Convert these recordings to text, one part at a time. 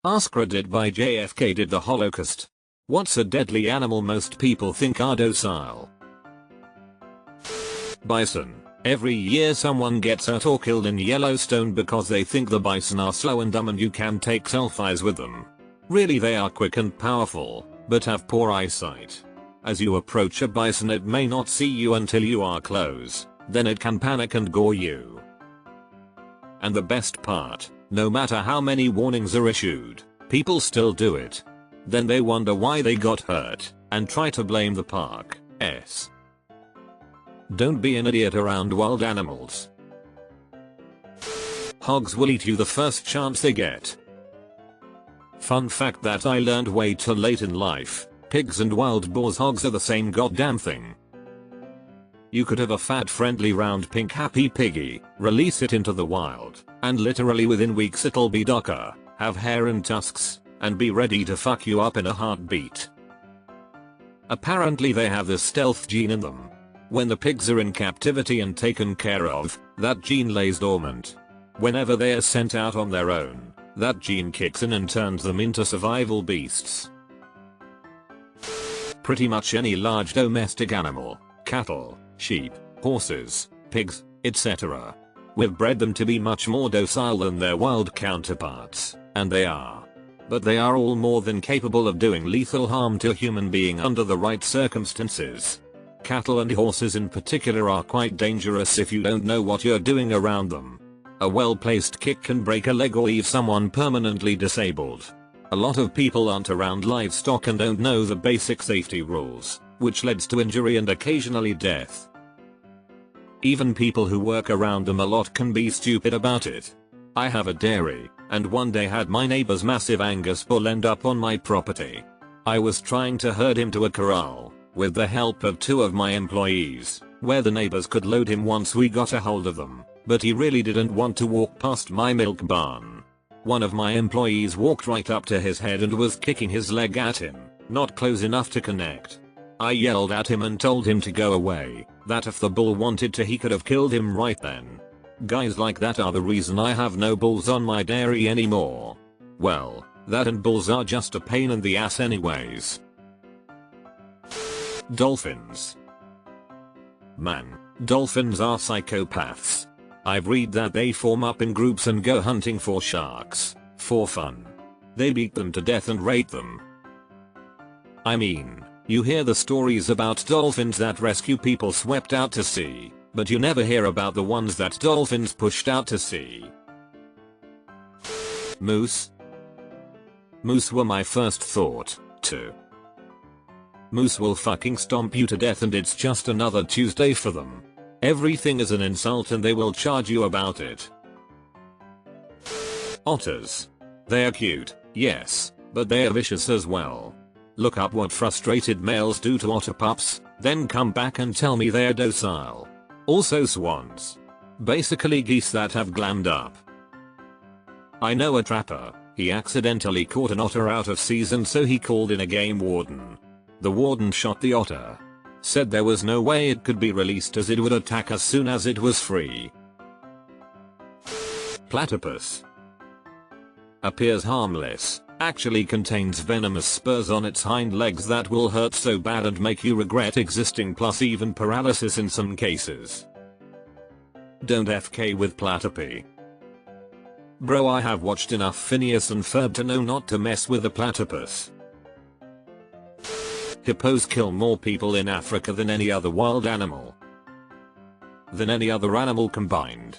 AskReddit by JFK did the Holocaust. What's a deadly animal most people think are docile? Bison. Every year someone gets hurt or killed in Yellowstone because they think the bison are slow and dumb and you can take selfies with them. Really, they are quick and powerful, but have poor eyesight. As you approach a bison, it may not see you until you are close, then it can panic and gore you. And the best part, no matter how many warnings are issued, people still do it. Then they wonder why they got hurt, and try to blame the park. Don't be an idiot around wild animals. Hogs will eat you the first chance they get. Fun fact that I learned way too late in life, pigs and wild boars hogs are the same goddamn thing. You could have a fat friendly round pink happy piggy, release it into the wild, and literally within weeks it'll be darker, have hair and tusks, and be ready to fuck you up in a heartbeat. Apparently they have this stealth gene in them. When the pigs are in captivity and taken care of, that gene lays dormant. Whenever they are sent out on their own, that gene kicks in and turns them into survival beasts. Pretty much any large domestic animal, cattle, sheep, horses, pigs, etc. We've bred them to be much more docile than their wild counterparts, and they are. But they are all more than capable of doing lethal harm to a human being under the right circumstances. Cattle and horses in particular are quite dangerous if you don't know what you're doing around them. A well-placed kick can break a leg or leave someone permanently disabled. A lot of people aren't around livestock and don't know the basic safety rules, which leads to injury and occasionally death. Even people who work around them a lot can be stupid about it. I have a dairy, and one day had my neighbor's massive Angus bull end up on my property. I was trying to herd him to a corral, with the help of 2 of my employees, where the neighbors could load him once we got a hold of them, but he really didn't want to walk past my milk barn. One of my employees walked right up to his head and was kicking his leg at him, not close enough to connect. I yelled at him and told him to go away, that if the bull wanted to he could have killed him right then. Guys like that are the reason I have no bulls on my dairy anymore. Well, that and bulls are just a pain in the ass anyways. Dolphins. Man, dolphins are psychopaths. I've read that they form up in groups and go hunting for sharks, for fun. They beat them to death and rape them. I mean, you hear the stories about dolphins that rescue people swept out to sea, but you never hear about the ones that dolphins pushed out to sea. Moose. Moose were my first thought, too. Moose will fucking stomp you to death and it's just another Tuesday for them. Everything is an insult and they will charge you about it. Otters. They are cute, yes, but they are vicious as well. Look up what frustrated males do to otter pups, then come back and tell me they are docile. Also swans. Basically geese that have glammed up. I know a trapper, he accidentally caught an otter out of season so he called in a game warden. The warden shot the otter. Said there was no way it could be released as it would attack as soon as it was free. Platypus. Appears harmless, actually contains venomous spurs on its hind legs that will hurt so bad and make you regret existing, plus even paralysis in some cases. Don't FK with platypi. Bro, I have watched enough Phineas and Ferb to know not to mess with a platypus. Hippos kill more people in Africa than any other wild animal. Than any other animal combined.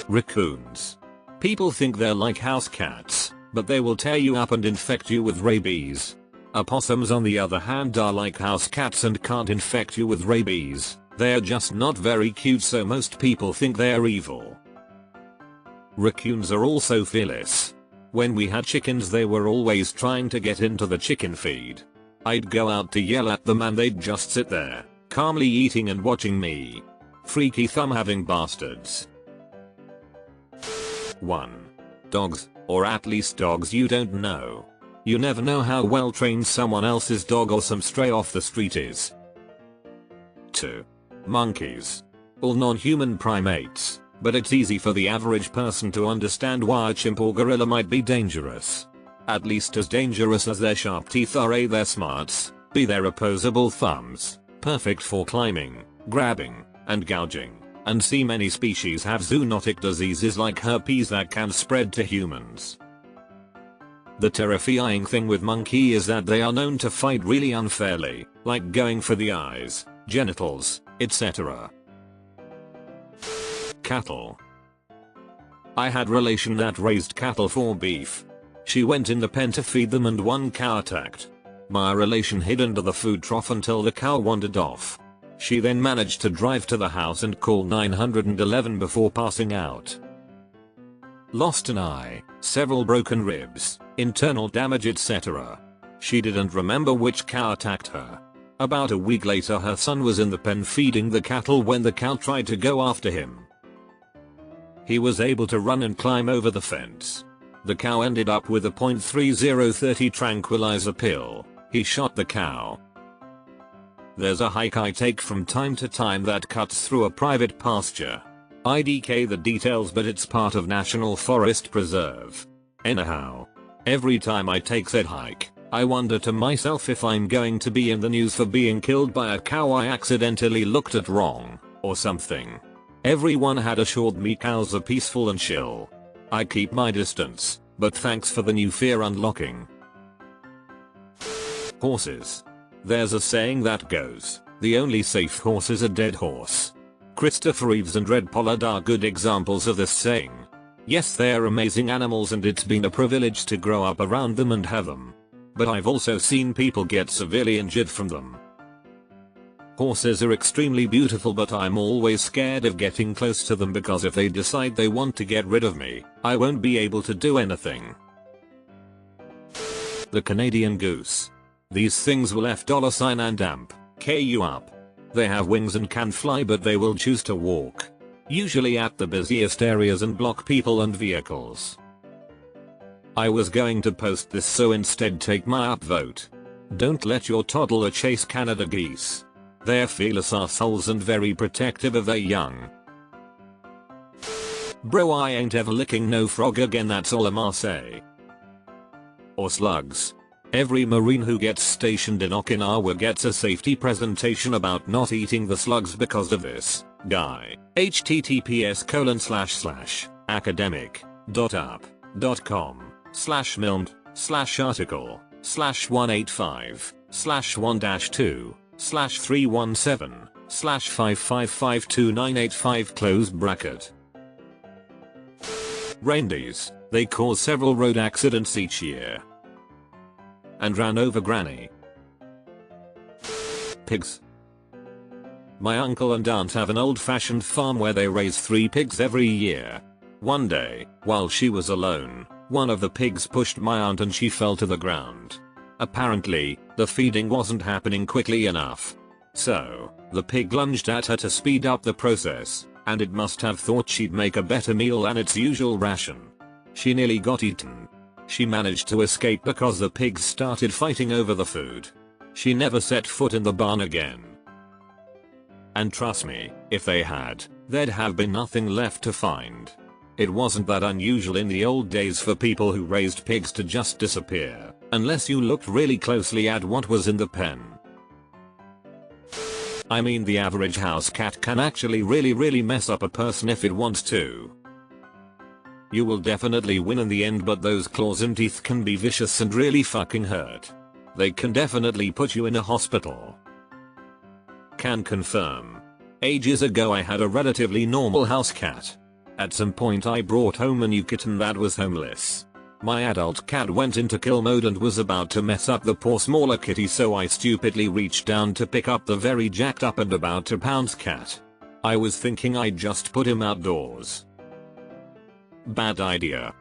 Raccoons. People think they're like house cats, but they will tear you up and infect you with rabies. Opossums on the other hand are like house cats and can't infect you with rabies. They're just not very cute, so most people think they're evil. Raccoons are also fearless. When we had chickens they were always trying to get into the chicken feed. I'd go out to yell at them and they'd just sit there, calmly eating and watching me. Freaky thumb having bastards. 1. Dogs, or at least dogs you don't know. You never know how well trained someone else's dog or some stray off the street is. 2. Monkeys. All non-human primates, But it's easy for the average person to understand why a chimp or gorilla might be dangerous. At least as dangerous as their sharp teeth are. A, their smarts, B, their opposable thumbs, perfect for climbing, grabbing, and gouging, and C, many species have zoonotic diseases like herpes that can spread to humans. The terrifying thing with monkey is that they are known to fight really unfairly, like going for the eyes, genitals, etc. Cattle. I had relation that raised cattle for beef. She went in the pen to feed them and one cow attacked. My relation hid under the food trough until the cow wandered off. She then managed to drive to the house and call 911 before passing out. Lost an eye, several broken ribs, internal damage, etc. She didn't remember which cow attacked her. About a week later her son was in the pen feeding the cattle when the cow tried to go after him. He was able to run and climb over the fence. The cow ended up with a .3030 tranquilizer pill. He shot the cow. There's a hike I take from time to time that cuts through a private pasture. IDK the details, but it's part of National Forest Preserve. Anyhow, every time I take said hike, I wonder to myself if I'm going to be in the news for being killed by a cow I accidentally looked at wrong, or something. Everyone had assured me cows are peaceful and chill. I keep my distance, but thanks for the new fear unlocking. Horses. There's a saying that goes, the only safe horse is a dead horse. Christopher Reeves and Red Pollard are good examples of this saying. Yes, they're amazing animals and it's been a privilege to grow up around them and have them. But I've also seen people get severely injured from them. Horses are extremely beautiful, but I'm always scared of getting close to them because if they decide they want to get rid of me, I won't be able to do anything. The Canadian goose. These things will $$ and amp K you up. They have wings and can fly, but they will choose to walk. Usually at the busiest areas and block people and vehicles. I was going to post this, so instead take my upvote. Don't let your toddler chase Canada geese. They're fearless assholes and very protective of their young. Bro, I ain't ever licking no frog again, that's all I'ma say. Or slugs. Every Marine who gets stationed in Okinawa gets a safety presentation about not eating the slugs because of this guy. https://academic.app.com/milmed/article/185/317/5552985 close bracket. Reindeers. They cause several road accidents each year. And ran over Granny. Pigs. My uncle and aunt have an old-fashioned farm where they raise 3 pigs every year. One day, while she was alone, one of the pigs pushed my aunt and she fell to the ground. Apparently, the feeding wasn't happening quickly enough. So, the pig lunged at her to speed up the process, and it must have thought she'd make a better meal than its usual ration. She nearly got eaten. She managed to escape because the pigs started fighting over the food. She never set foot in the barn again. And trust me, if they had, there'd have been nothing left to find. It wasn't that unusual in the old days for people who raised pigs to just disappear, unless you looked really closely at what was in the pen. I mean, the average house cat can actually really mess up a person if it wants to. You will definitely win in the end, but those claws and teeth can be vicious and really fucking hurt. They can definitely put you in a hospital. Can confirm. Ages ago I had a relatively normal house cat. At some point I brought home a new kitten that was homeless. My adult cat went into kill mode and was about to mess up the poor smaller kitty, so I stupidly reached down to pick up the very jacked up and about to pounce cat. I was thinking I'd just put him outdoors. Bad idea.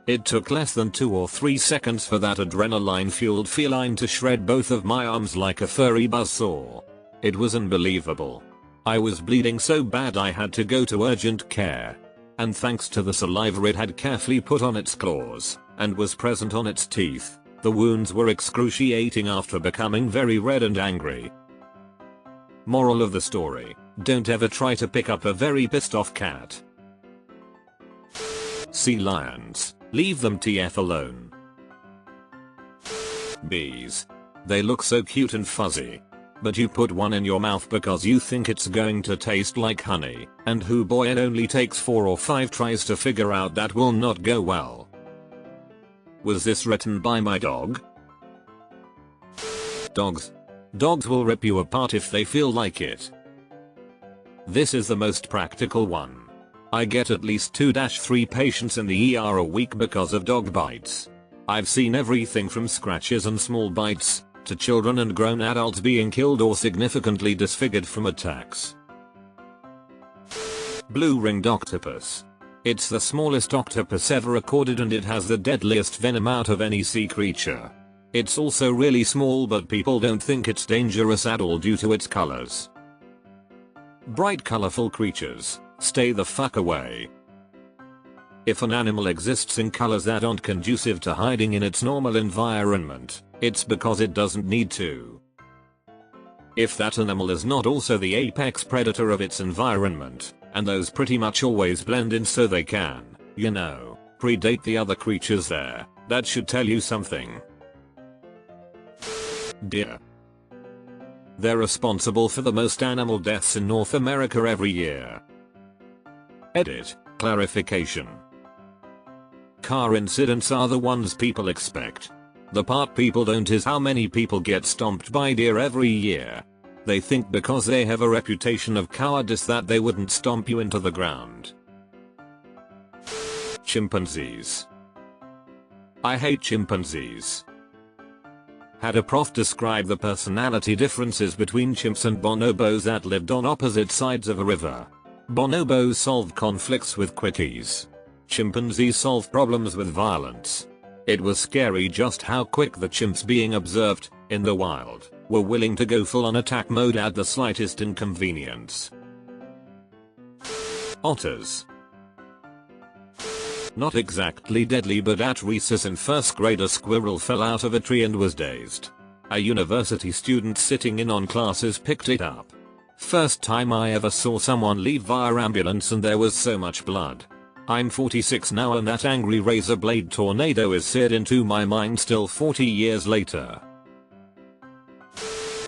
It took less than 2 or 3 seconds for that adrenaline-fueled feline to shred both of my arms like a furry buzzsaw. It was unbelievable. I was bleeding so bad I had to go to urgent care. And thanks to the saliva it had carefully put on its claws, and was present on its teeth, the wounds were excruciating after becoming very red and angry. Moral of the story: Don't ever try to pick up a very pissed off cat. Sea lions. Leave them TF alone. Bees. They look so cute and fuzzy. But you put one in your mouth because you think it's going to taste like honey, and hoo boy, it only takes 4 or 5 tries to figure out that will not go well. Was this written by my dog? Dogs. Dogs will rip you apart if they feel like it. This is the most practical one. I get at least 2-3 patients in the ER a week because of dog bites. I've seen everything from scratches and small bites, to children and grown adults being killed or significantly disfigured from attacks. Blue-ringed octopus. It's the smallest octopus ever recorded and it has the deadliest venom out of any sea creature. It's also really small, but people don't think it's dangerous at all due to its colors. Bright colorful creatures, stay the fuck away. If an animal exists in colors that aren't conducive to hiding in its normal environment, it's because it doesn't need to. If that animal is not also the apex predator of its environment, and those pretty much always blend in so they can, you know, predate the other creatures there, that should tell you something. Deer. They're responsible for the most animal deaths in North America every year. Edit. Clarification. Car incidents are the ones people expect. The part people don't is how many people get stomped by deer every year. They think because they have a reputation of cowardice that they wouldn't stomp you into the ground. Chimpanzees. I hate chimpanzees. Had a prof describe the personality differences between chimps and bonobos that lived on opposite sides of a river. Bonobos solve conflicts with quick ease. Chimpanzees solve problems with violence. It was scary just how quick the chimps being observed, in the wild, were willing to go full on attack mode at the slightest inconvenience. Otters. Not exactly deadly, but at recess in first grade a squirrel fell out of a tree and was dazed. A university student sitting in on classes picked it up. First time I ever saw someone leave via ambulance and there was so much blood. I'm 46 now and that angry razor blade tornado is seared into my mind still 40 years later.